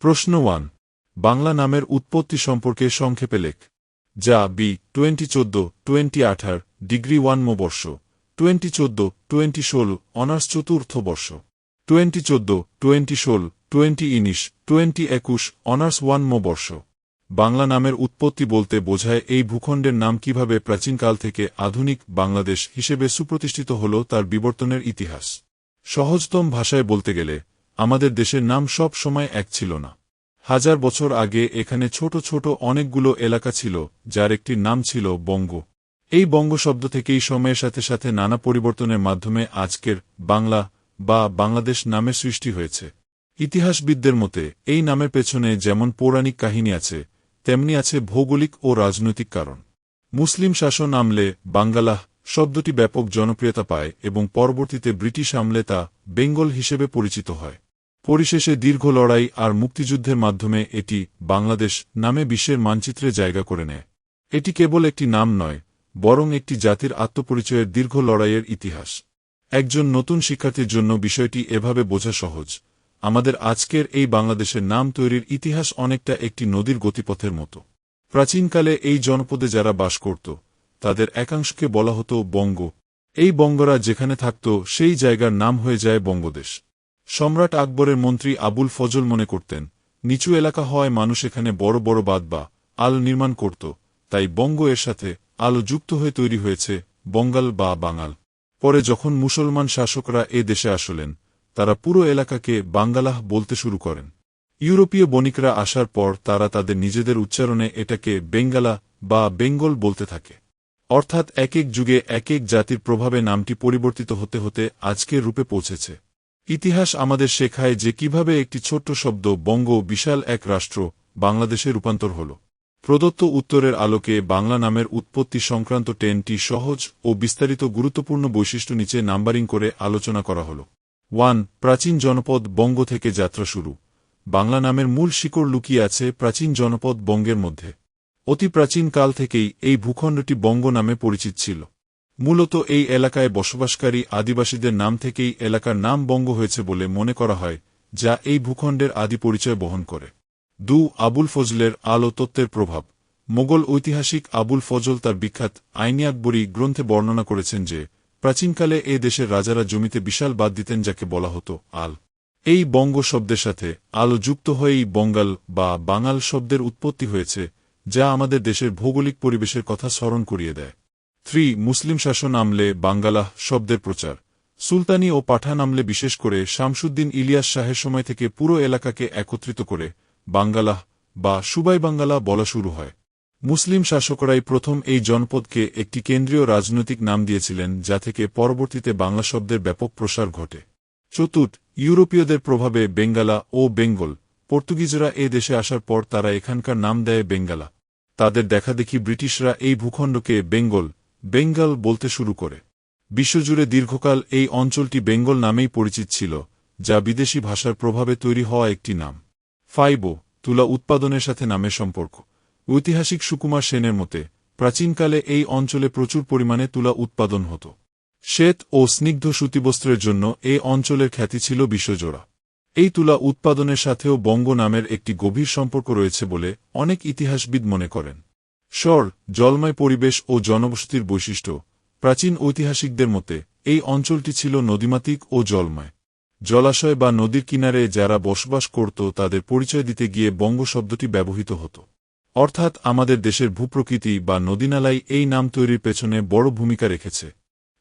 প্রশ্ন 1 বাংলা নামের উৎপত্তি সম্পর্কে সংক্ষেপে লেখ। যা বি 2014-2018 ডিগ্রি 1 মো বর্ষ, 2014-2016 অনার্স চতুর্থ বর্ষ, 2014-2016 2019 2021 অনার্স 1 মো বর্ষ। বাংলা নামের উৎপত্তি বলতে বোঝায় এই ভূখণ্ডের নাম কিভাবে প্রাচীনকাল থেকে আধুনিক বাংলাদেশ হিসেবে সুপ্রতিষ্ঠিত হল তার বিবর্তনের ইতিহাস। সহজতম ভাষায় বলতে গেলে আমাদের দেশের নাম সব সময় এক ছিল না। হাজার বছর আগে এখানে ছোট ছোট অনেকগুলো এলাকা ছিল, যার একটির নাম ছিল বঙ্গ। এই বঙ্গ শব্দ থেকেই সময়ের সাথে সাথে নানা পরিবর্তনের মাধ্যমে আজকের বাংলা বা বাংলাদেশ নামের সৃষ্টি হয়েছে। ইতিহাসবিদদের মতে এই নামের পেছনে যেমন পৌরাণিক কাহিনী আছে, তেমনি আছে ভৌগোলিক ও রাজনৈতিক কারণ। মুসলিম শাসন আমলে বাঙ্গালাহ শব্দটি ব্যাপক জনপ্রিয়তা পায় এবং পরবর্তীতে ব্রিটিশ আমলে তা বেঙ্গল হিসেবে পরিচিত হয়। পরিশেষে দীর্ঘ লড়াই আর মুক্তিযুদ্ধের মাধ্যমে এটি বাংলাদেশ নামে বিশ্বের মানচিত্রে জায়গা করে নেয়। এটি কেবল একটি নাম নয়, বরং একটি জাতির আত্মপরিচয়ের দীর্ঘ লড়াইয়ের ইতিহাস। একজন নতুন শিক্ষার্থীর জন্য বিষয়টি এভাবে বোঝা সহজ। আমাদের আজকের এই বাংলাদেশের নাম তৈরির ইতিহাস অনেকটা একটি নদীর গতিপথের মতো। প্রাচীনকালে এই জনপদে যারা বাস করত, তাদের একাংশকে বলা হতো বঙ্গ। এই বঙ্গরা যেখানে থাকত সেই জায়গার নাম হয়ে যায় বঙ্গদেশ। সম্রাট আকবরের মন্ত্রী আবুল ফজল মনে করতেন, নিচু এলাকা হওয়ায় মানুষ এখানে বড় বড় বাঁধ বা আল নির্মাণ করত, তাই বঙ্গ এর সাথে আলো যুক্ত হয়ে তৈরি হয়েছে বঙ্গাল বা বাঙাল। পরে যখন মুসলমান শাসকরা এ দেশে আসলেন, তারা পুরো এলাকাকে বাঙ্গালাহ বলতে শুরু করেন। ইউরোপীয় বণিকরা আসার পর তারা তাদের নিজেদের উচ্চারণে এটাকে বেঙ্গালা বা বেঙ্গল বলতে থাকে। অর্থাৎ এক এক যুগে এক এক জাতির প্রভাবে নামটি পরিবর্তিত হতে হতে আজকের রূপে পৌঁছেছে। ইতিহাস আমাদের শেখায় যে কিভাবে একটি ছোট্ট শব্দ বঙ্গ বিশাল এক রাষ্ট্র বাংলাদেশে রূপান্তর হল। প্রদত্ত উত্তরের আলোকে বাংলা নামের উৎপত্তি সংক্রান্ত 10টি সহজ ও বিস্তারিত গুরুত্বপূর্ণ বৈশিষ্ট্য নিচে নাম্বারিং করে আলোচনা করা হল। 1 প্রাচীন জনপদ বঙ্গ থেকে যাত্রা শুরু। বাংলা নামের মূল শিকড় লুকিয়ে আছে প্রাচীন জনপদ বঙ্গের মধ্যে। অতি প্রাচীন কাল থেকেই এই ভূখণ্ডটি বঙ্গ নামে পরিচিত ছিল। মূলত এই এলাকায় বসবাসকারী আদিবাসীদের নাম থেকেই এলাকার নাম বঙ্গ হয়েছে বলে মনে করা হয়, যা এই ভূখণ্ডের আদি পরিচয় বহন করে। 2 আবুল ফজলের আলো তত্ত্বের প্রভাব। মোগল ঐতিহাসিক আবুল ফজল তার বিখ্যাত আইনি আকবরী গ্রন্থে বর্ণনা করেছেন যে প্রাচীনকালে এ দেশের রাজারা জমিতে বিশাল বাঁধ দিতেন, যাকে বলা হতো আল। এই বঙ্গ শব্দের সাথে আলো যুক্ত হয়েই বঙ্গাল বা বাঙাল শব্দের উৎপত্তি হয়েছে, যা আমাদের দেশের ভৌগোলিক পরিবেশের কথা স্মরণ করিয়ে দেয়। 3 মুসলিম শাসন আমলে বাঙ্গালাহ শব্দের প্রচার। সুলতানি ও পাঠান আমলে বিশেষ করে শামসুদ্দিন ইলিয়াস শাহের সময় থেকে পুরো এলাকাকে একত্রিত করে বাঙ্গালাহ বা সুবাই বাঙ্গালা বলা শুরু হয়। মুসলিম শাসকরাই প্রথম এই জনপদকে একটি কেন্দ্রীয় রাজনৈতিক নাম দিয়েছিলেন, যা থেকে পরবর্তীতে বাংলা শব্দের ব্যাপক প্রসার ঘটে। 4 ইউরোপীয়দের প্রভাবে বেঙ্গালা ও বেঙ্গল। পর্তুগিজরা এ দেশে আসার পর তারা এখানকার নাম দেয় বেঙ্গালা। তাদের দেখাদেখি ব্রিটিশরা এই ভূখণ্ডকে বেঙ্গল বলতে শুরু করে। বিশ্বজুড়ে দীর্ঘকাল এই অঞ্চলটি বেঙ্গল নামেই পরিচিত ছিল, যা বিদেশি ভাষার প্রভাবে তৈরি হওয়া একটি নাম। 5 তুলা উৎপাদনের সাথে নামের সম্পর্ক। ঐতিহাসিক সুকুমার সেনের মতে প্রাচীনকালে এই অঞ্চলে প্রচুর পরিমাণে তুলা উৎপাদন হতো। শ্বেত ও স্নিগ্ধ সুতিবস্ত্রের জন্য এই অঞ্চলের খ্যাতি ছিল বিশ্বজোড়া। এই তুলা উৎপাদনের সাথেও বঙ্গ নামের একটি গভীর সম্পর্ক রয়েছে বলে অনেক ইতিহাসবিদ মনে করেন। জলময় পরিবেশ ও জনবসতির বৈশিষ্ট্য। প্রাচীন ঐতিহাসিকদের মতে এই অঞ্চলটি ছিল নদীমাতৃক ও জলময়। জলাশয় বা নদীর কিনারে যারা বসবাস করত তাদের পরিচয় দিতে গিয়ে বঙ্গ শব্দটি ব্যবহৃত হতো। অর্থাৎ আমাদের দেশের ভূপ্রকৃতি বা নদীনালাই এই নাম তৈরির পেছনে বড় ভূমিকা রেখেছে।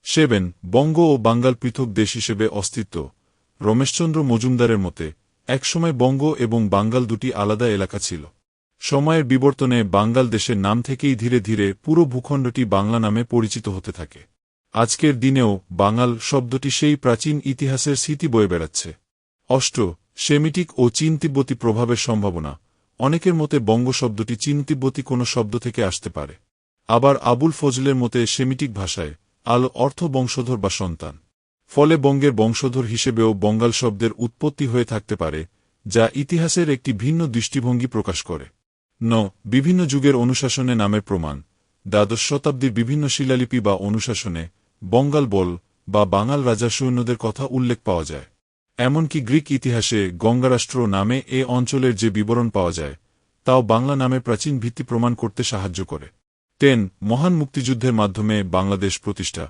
7 বঙ্গ ও বাঙ্গাল পৃথক দেশ হিসেবে অস্তিত্ব। রমেশচন্দ্র মজুমদারের মতে একসময় বঙ্গ এবং বাঙ্গাল দুটি আলাদা এলাকা ছিল। সময়ের বিবর্তনে বাঙ্গাল দেশের নাম থেকেই ধীরে ধীরে পুরো ভূখণ্ডটি বাংলা নামে পরিচিত হতে থাকে। আজকের দিনেও বাঙাল শব্দটি সেই প্রাচীন ইতিহাসের স্মৃতি বয়ে বেড়াচ্ছে। 8 সেমিটিক ও চীন তিব্বতী প্রভাবের সম্ভাবনা। অনেকের মতে বঙ্গ শব্দটি চীন তিব্বতী কোনো শব্দ থেকে আসতে পারে। আবার আবুল ফজলের মতে সেমিটিক ভাষায় আল অর্থ বংশধর বা সন্তান। ফলে বঙ্গের বংশধর হিসেবেও বঙ্গাল শব্দের উৎপত্তি হয়ে থাকতে পারে, যা ইতিহাসের একটি ভিন্ন দৃষ্টিভঙ্গি প্রকাশ করে। বিভিন্ন যুগের অনুশাসনে নামের প্রমাণ। দ্বাদশ শতাব্দীর বিভিন্ন শিলালিপি বা অনুশাসনে বঙ্গাল বল বা বাঙাল রাজা সৈন্যদের কথা উল্লেখ পাওয়া যায়। এমনকি গ্রিক ইতিহাসে গঙ্গারাষ্ট্র নামে এ অঞ্চলের যে বিবরণ পাওয়া যায় তাও বাংলা নামের প্রাচীন ভিত্তি প্রমাণ করতে সাহায্য করে। 10 মহান মুক্তিযুদ্ধের মাধ্যমে বাংলাদেশ প্রতিষ্ঠা।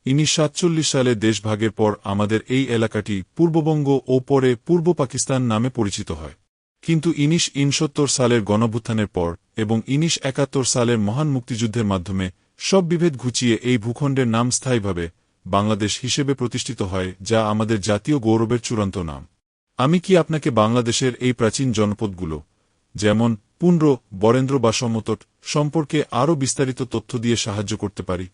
1947 সালে দেশভাগের পর আমাদের এই এলাকাটি পূর্ববঙ্গ ও পরে পূর্ব পাকিস্তান নামে পরিচিত হয়। কিন্তু 1969 সালের গণভ্যুত্থানের পর এবং 1971 সালের মহান মুক্তিযুদ্ধের মাধ্যমে সব বিভেদ ঘুচিয়ে এই ভূখণ্ডের নাম স্থায়ীভাবে বাংলাদেশ হিসেবে প্রতিষ্ঠিত হয়, যা আমাদের জাতীয় গৌরবের চূড়ান্ত নাম। আমি কি আপনাকে বাংলাদেশের এই প্রাচীন জনপদগুলো যেমন পুন্ড্র, বরেন্দ্র বা সমতট সম্পর্কে আরও বিস্তারিত তথ্য দিয়ে সাহায্য করতে পারি?